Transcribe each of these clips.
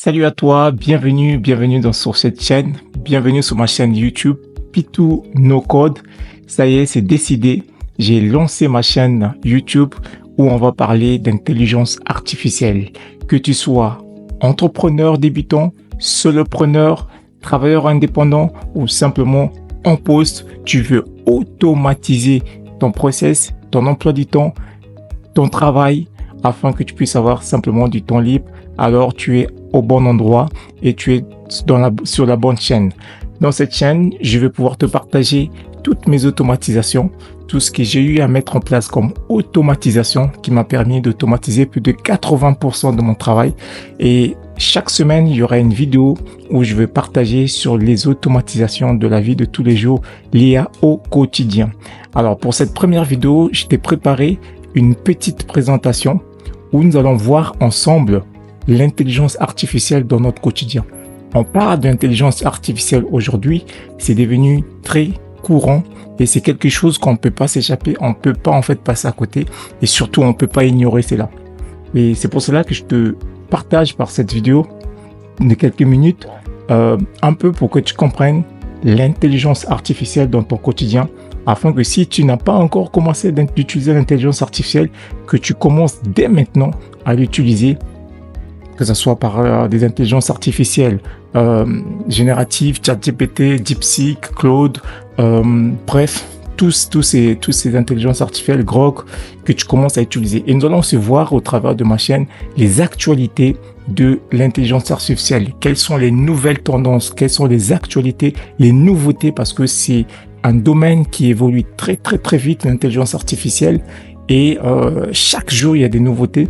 Salut à toi, bienvenue sur cette chaîne, bienvenue sur ma chaîne YouTube Pitou No Code. Ça y est, c'est décidé, j'ai lancé ma chaîne YouTube où on va parler d'intelligence artificielle. Que tu sois entrepreneur débutant, solopreneur, travailleur indépendant ou simplement en poste, tu veux automatiser ton process, ton emploi du temps, ton travail afin que tu puisses avoir simplement du temps libre, alors tu es au bon endroit et tu es sur la bonne chaîne. Dans cette chaîne, je vais pouvoir te partager toutes mes automatisations, tout ce que j'ai eu à mettre en place comme automatisation qui m'a permis d'automatiser plus de 80% de mon travail. Et chaque semaine, il y aura une vidéo où je vais partager sur les automatisations de la vie de tous les jours, l'IA au quotidien. Alors pour cette première vidéo, je t'ai préparé une petite présentation où nous allons voir ensemble l'intelligence artificielle dans notre quotidien. On parle d'intelligence artificielle aujourd'hui, c'est devenu très courant et c'est quelque chose qu'on ne peut pas s'échapper, on ne peut pas en fait passer à côté et surtout on ne peut pas ignorer cela. Et c'est pour cela que je te partage par cette vidéo de quelques minutes un peu pour que tu comprennes l'intelligence artificielle dans ton quotidien afin que si tu n'as pas encore commencé d'utiliser l'intelligence artificielle, que tu commences dès maintenant à l'utiliser, que ce soit par des intelligences artificielles génératives, ChatGPT, DeepSeek, Claude, bref, tous ces intelligences artificielles, Grok, que tu commences à utiliser. Et nous allons se voir au travers de ma chaîne les actualités de l'intelligence artificielle. Quelles sont les nouvelles tendances, quelles sont les actualités, les nouveautés, parce que c'est un domaine qui évolue très vite, l'intelligence artificielle, et chaque jour il y a des nouveautés.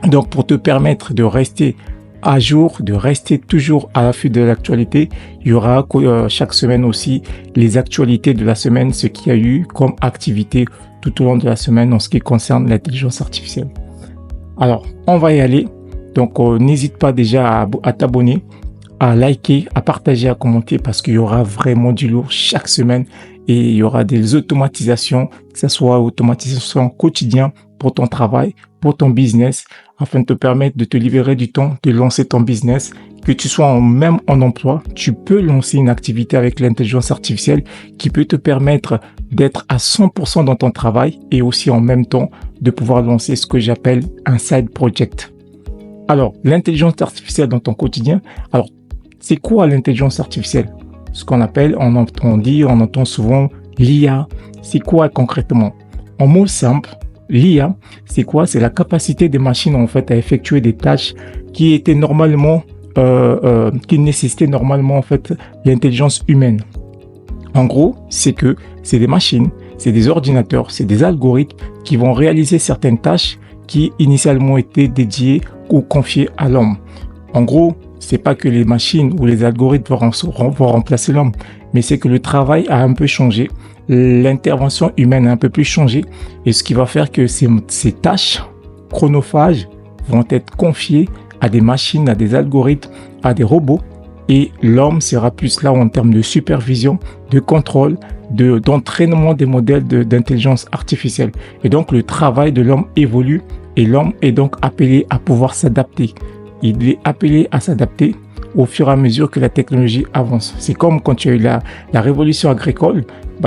Donc pour te permettre de rester à jour, de rester toujours à l'affût de l'actualité, il y aura chaque semaine aussi les actualités de la semaine, ce qu'il y a eu comme activité tout au long de la semaine en ce qui concerne l'intelligence artificielle. Alors on va y aller, donc n'hésite pas déjà à t'abonner, à liker, à partager, à commenter parce qu'il y aura vraiment du lourd chaque semaine et il y aura des automatisations, que ce soit automatisation quotidien pour ton travail, pour ton business, afin de te permettre de te libérer du temps, de lancer ton business, que tu sois même en emploi, tu peux lancer une activité avec l'intelligence artificielle qui peut te permettre d'être à 100% dans ton travail et aussi en même temps de pouvoir lancer ce que j'appelle un side project. Alors, l'intelligence artificielle dans ton quotidien, alors c'est quoi l'intelligence artificielle? Ce qu'on appelle, on entend souvent l'IA. C'est quoi concrètement? En mots simples, l'IA, c'est quoi? C'est la capacité des machines en fait à effectuer des tâches qui étaient normalement, qui nécessitaient normalement en fait l'intelligence humaine. En gros, c'est des machines, c'est des ordinateurs, c'est des algorithmes qui vont réaliser certaines tâches qui initialement étaient dédiées ou confiées à l'homme. En gros, c'est pas que les machines ou les algorithmes vont remplacer l'homme, mais c'est que le travail a un peu changé, l'intervention humaine a un peu plus changé, et ce qui va faire que ces tâches chronophages vont être confiées à des machines, à des algorithmes, à des robots, et l'homme sera plus là en termes de supervision, de contrôle, d'entraînement des modèles d'intelligence artificielle. Et donc le travail de l'homme évolue, et l'homme est donc appelé à pouvoir s'adapter. Il est appelé à s'adapter au fur et à mesure que la technologie avance. C'est comme quand tu as eu la révolution agricole,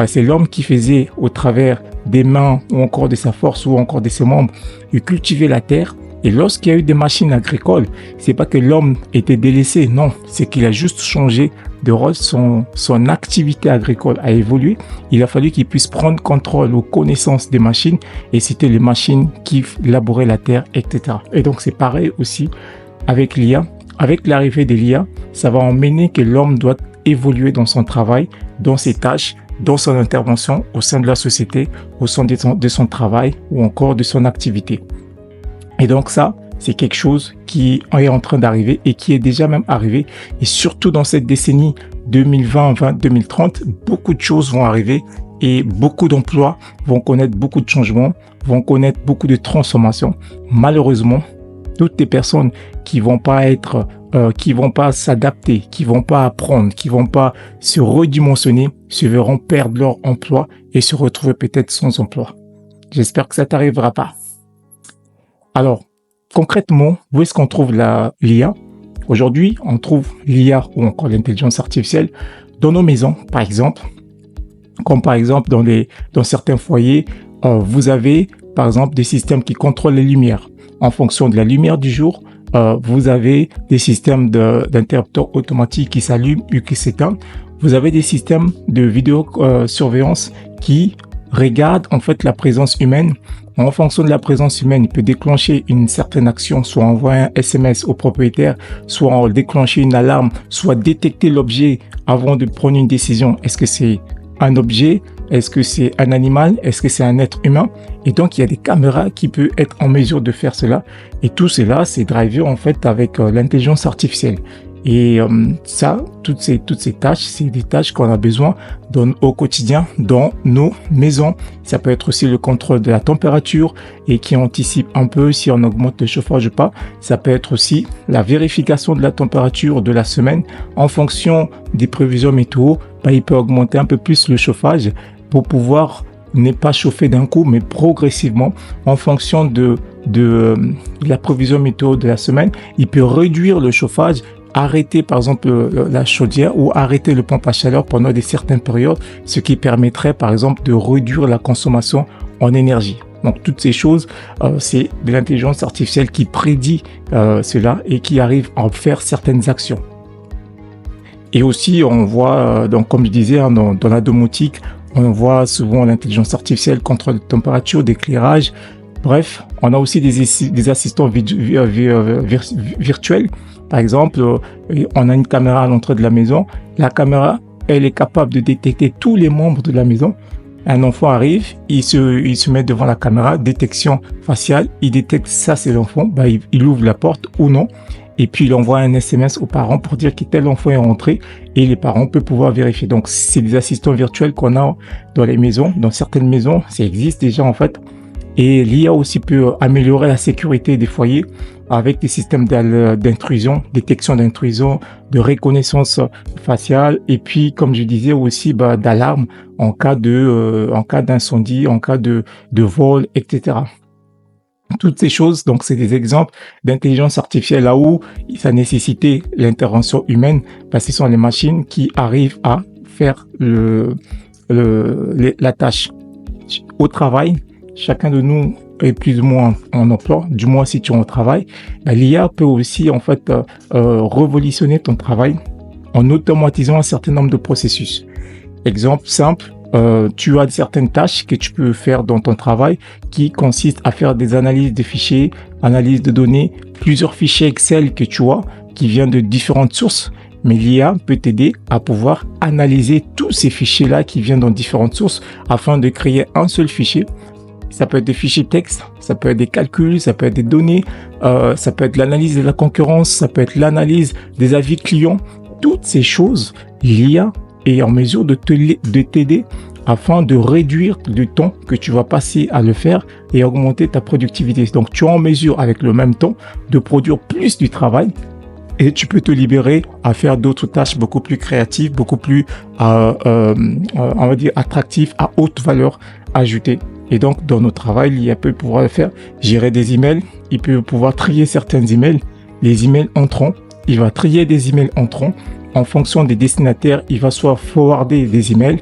c'est l'homme qui faisait au travers des mains ou encore de sa force ou encore de ses membres, il cultivait la terre. Et lorsqu'il y a eu des machines agricoles, c'est pas que l'homme était délaissé, non, c'est qu'il a juste changé de rôle, son activité agricole a évolué. Il a fallu qu'il puisse prendre contrôle ou connaissance des machines et c'était les machines qui labouraient la terre, etc. Et donc c'est pareil aussi avec l'IA. Avec l'arrivée de l'IA, ça va emmener que l'homme doit évoluer dans son travail, dans ses tâches, dans son intervention au sein de la société, au sein de son travail ou encore de son activité. Et donc ça, c'est quelque chose qui est en train d'arriver et qui est déjà même arrivé. Et surtout dans cette décennie 2020-2030, beaucoup de choses vont arriver et beaucoup d'emplois vont connaître beaucoup de changements, vont connaître beaucoup de transformations. Malheureusement, toutes les personnes qui vont pas s'adapter, qui vont pas apprendre, qui vont pas se redimensionner, se verront perdre leur emploi et se retrouver peut-être sans emploi. J'espère que ça t'arrivera pas. Alors, concrètement, où est-ce qu'on trouve l'IA? Aujourd'hui, on trouve l'IA ou encore l'intelligence artificielle dans nos maisons, par exemple, comme par exemple dans certains foyers, vous avez par exemple des systèmes qui contrôlent les lumières. En fonction de la lumière du jour, vous avez des systèmes d'interrupteurs automatiques qui s'allument ou qui s'éteignent. Vous avez des systèmes de vidéosurveillance qui regardent en fait la présence humaine. En fonction de la présence humaine, il peut déclencher une certaine action, soit envoyer un SMS au propriétaire, soit déclencher une alarme, soit détecter l'objet avant de prendre une décision. Est-ce que c'est un objet? Est-ce que c'est un animal? Est-ce que c'est un être humain? Et donc, il y a des caméras qui peuvent être en mesure de faire cela. Et tout cela, c'est drivé en fait avec l'intelligence artificielle. Et toutes ces tâches, c'est des tâches qu'on a besoin au quotidien dans nos maisons. Ça peut être aussi le contrôle de la température et qui anticipe un peu si on augmente le chauffage ou pas. Ça peut être aussi la vérification de la température de la semaine. En fonction des prévisions météo, il peut augmenter un peu plus le chauffage pour pouvoir ne pas chauffer d'un coup, mais progressivement en fonction de la prévision météo de la semaine. Il peut réduire le chauffage, arrêter par exemple la chaudière ou arrêter le pompe à chaleur pendant certaines périodes, ce qui permettrait par exemple de réduire la consommation en énergie. Donc toutes ces choses, c'est de l'intelligence artificielle qui prédit cela et qui arrive à faire certaines actions. Et aussi on voit, donc comme je disais, dans la domotique, on voit souvent l'intelligence artificielle contrôle de température, d'éclairage. Bref, on a aussi des assistants virtuels. Par exemple, on a une caméra à l'entrée de la maison. La caméra, elle est capable de détecter tous les membres de la maison. Un enfant arrive, il se met devant la caméra, détection faciale, il détecte ça c'est l'enfant, il ouvre la porte ou non. Et puis il envoie un SMS aux parents pour dire que tel enfant est rentré et les parents peuvent pouvoir vérifier. Donc c'est des assistants virtuels qu'on a dans les maisons, dans certaines maisons, ça existe déjà en fait. Et l'IA aussi peut améliorer la sécurité des foyers avec des systèmes d'intrusion, détection d'intrusion, de reconnaissance faciale et puis comme je disais aussi d'alarme en cas d'incendie, en cas de vol, etc. Toutes ces choses, donc c'est des exemples d'intelligence artificielle là où ça nécessitait l'intervention humaine parce que ce sont les machines qui arrivent à faire la tâche. Au travail, chacun de nous est plus ou moins en emploi, du moins si tu es au travail. L'IA peut aussi en fait révolutionner ton travail en automatisant un certain nombre de processus. Exemple simple, tu as certaines tâches que tu peux faire dans ton travail qui consistent à faire des analyses de fichiers, analyse de données, plusieurs fichiers Excel que tu as qui viennent de différentes sources. Mais l'IA peut t'aider à pouvoir analyser tous ces fichiers-là qui viennent dans différentes sources afin de créer un seul fichier. Ça peut être des fichiers texte, ça peut être des calculs, ça peut être des données, ça peut être l'analyse de la concurrence, ça peut être l'analyse des avis clients. Toutes ces choses, l'IA est en mesure de t'aider afin de réduire le temps que tu vas passer à le faire et augmenter ta productivité. Donc, tu es en mesure, avec le même temps, de produire plus du travail et tu peux te libérer à faire d'autres tâches beaucoup plus créatives, beaucoup plus, on va dire, attractives, à haute valeur ajoutée. Et donc, dans notre travail, l'IA peut pouvoir le faire, gérer des emails, il peut pouvoir trier certains emails, les emails entrants, il va trier des emails entrants. En fonction des destinataires, il va soit forwarder des emails,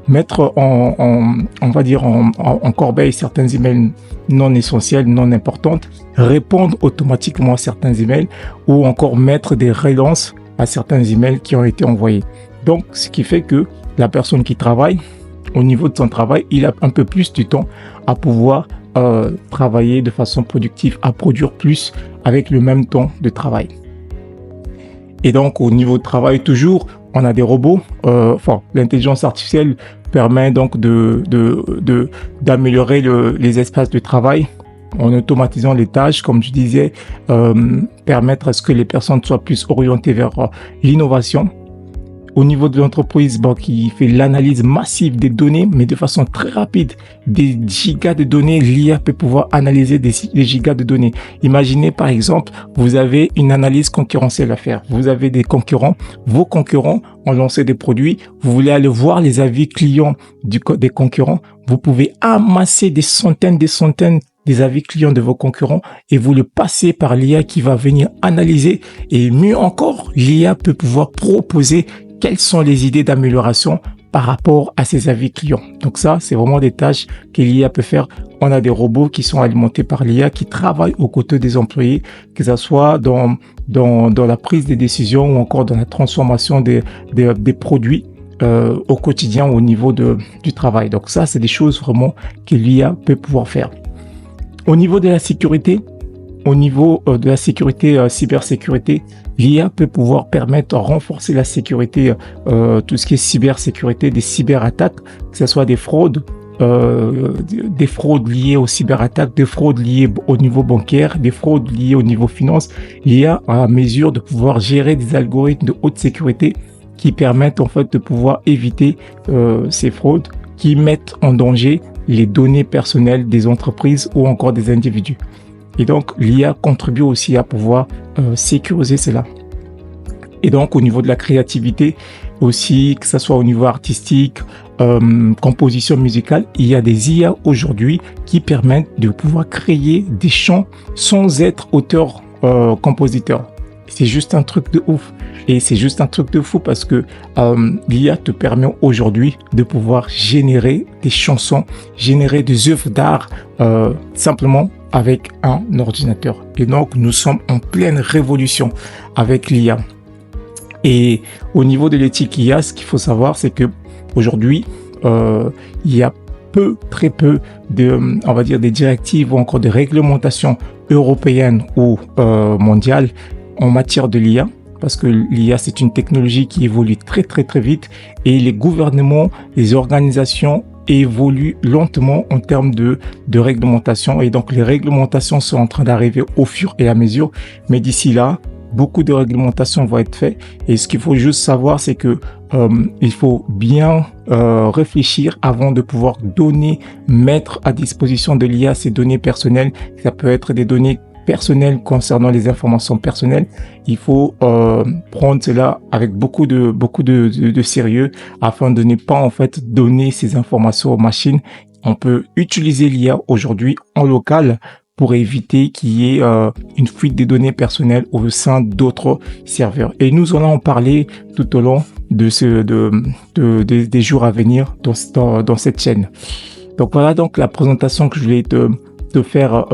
mettre on va dire en corbeille certains emails non essentiels, non importantes, répondre automatiquement à certains emails ou encore mettre des relances à certains emails qui ont été envoyés. Donc, ce qui fait que la personne qui travaille, au niveau de son travail, il a un peu plus de temps à pouvoir travailler de façon productive, à produire plus avec le même temps de travail. Et donc, au niveau de travail, toujours, on a des robots. L'intelligence artificielle permet donc d'améliorer les espaces de travail en automatisant les tâches, comme je disais, permettre à ce que les personnes soient plus orientées vers l'innovation. Au niveau de l'entreprise, qui fait l'analyse massive des données, mais de façon très rapide, des gigas de données, l'IA peut pouvoir analyser des gigas de données. Imaginez par exemple, vous avez une analyse concurrentielle à faire. Vous avez des concurrents, vos concurrents ont lancé des produits, vous voulez aller voir les avis clients des concurrents, vous pouvez amasser des centaines des avis clients de vos concurrents et vous le passez par l'IA qui va venir analyser et mieux encore, l'IA peut pouvoir proposer quelles sont les idées d'amélioration par rapport à ces avis clients. Donc ça, c'est vraiment des tâches que l'IA peut faire. On a des robots qui sont alimentés par l'IA, qui travaillent aux côtés des employés, que ce soit dans la prise des décisions ou encore dans la transformation des produits au quotidien au niveau du travail. Donc ça, c'est des choses vraiment que l'IA peut pouvoir faire. Au niveau de la sécurité, cybersécurité, l'IA peut pouvoir permettre de renforcer la sécurité, tout ce qui est cybersécurité, des cyberattaques, que ce soit des fraudes liées aux cyberattaques, des fraudes liées au niveau bancaire, des fraudes liées au niveau finance. L'IA a à mesure de pouvoir gérer des algorithmes de haute sécurité qui permettent en fait de pouvoir éviter ces fraudes qui mettent en danger les données personnelles des entreprises ou encore des individus. Et donc, l'IA contribue aussi à pouvoir sécuriser cela. Et donc, au niveau de la créativité aussi, que ce soit au niveau artistique, composition musicale, il y a des IA aujourd'hui qui permettent de pouvoir créer des chants sans être auteur-compositeur. C'est juste un truc de ouf. Et c'est juste un truc de fou parce que l'IA te permet aujourd'hui de pouvoir générer des chansons, générer des œuvres d'art simplement avec un ordinateur. Et donc, nous sommes en pleine révolution avec l'IA. Et au niveau de l'éthique IA, ce qu'il faut savoir, c'est que aujourd'hui, il y a très peu on va dire, des directives ou encore des réglementations européennes ou mondiales en matière de l'IA. Parce que l'IA, c'est une technologie qui évolue très vite et les gouvernements, les organisations évoluent lentement en termes de réglementation. Et donc, les réglementations sont en train d'arriver au fur et à mesure. Mais d'ici là, beaucoup de réglementations vont être faites. Et ce qu'il faut juste savoir, c'est que il faut bien réfléchir avant de pouvoir mettre à disposition de l'IA ces données personnelles. Ça peut être des données personnelles concernant les informations personnelles. Il faut prendre cela avec beaucoup de sérieux afin de ne pas en fait donner ces informations aux machines. On peut utiliser l'IA aujourd'hui en local pour éviter qu'il y ait une fuite des données personnelles au sein d'autres serveurs. Et nous allons en parler tout au long des jours à venir dans cette chaîne. Donc voilà donc la présentation que je voulais te faire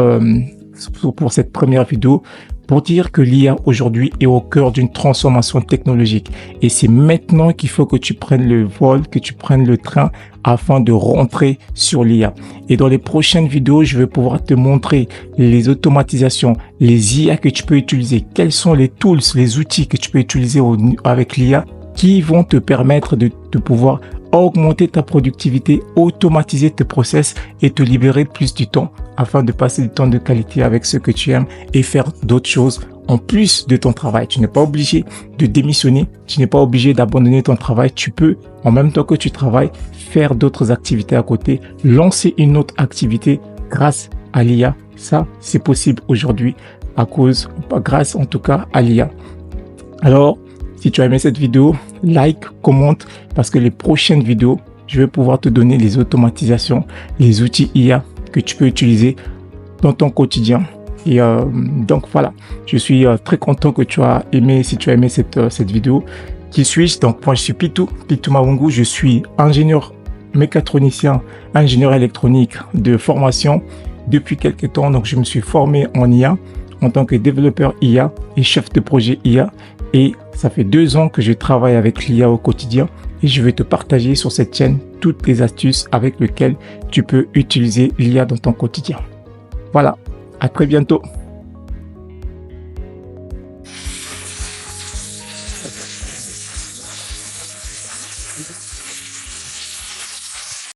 pour cette première vidéo, pour dire que l'IA aujourd'hui est au cœur d'une transformation technologique. Et c'est maintenant qu'il faut que tu prennes le vol, que tu prennes le train afin de rentrer sur l'IA. Et dans les prochaines vidéos, je vais pouvoir te montrer les automatisations, les IA que tu peux utiliser, quels sont les tools, les outils que tu peux utiliser avec l'IA qui vont te permettre de pouvoir augmenter ta productivité, automatiser tes process et te libérer plus du temps afin de passer du temps de qualité avec ce que tu aimes et faire d'autres choses en plus de ton travail. Tu n'es pas obligé de démissionner, tu n'es pas obligé d'abandonner ton travail. Tu peux, en même temps que tu travailles, faire d'autres activités à côté, lancer une autre activité grâce à l'IA. Ça, c'est possible aujourd'hui grâce en tout cas à l'IA. Alors, si tu as aimé cette vidéo, like, commente, parce que les prochaines vidéos, je vais pouvoir te donner les automatisations, les outils IA que tu peux utiliser dans ton quotidien. Et donc voilà, je suis très content que tu as aimé, si tu as aimé cette vidéo. Qui suis-je? Donc moi je suis Pitou Mawungu, je suis ingénieur mécatronicien, ingénieur électronique de formation depuis quelques temps. Donc je me suis formé en IA en tant que développeur IA et chef de projet IA. Et ça fait 2 ans que je travaille avec l'IA au quotidien et je vais te partager sur cette chaîne toutes les astuces avec lesquelles tu peux utiliser l'IA dans ton quotidien. Voilà, à très bientôt.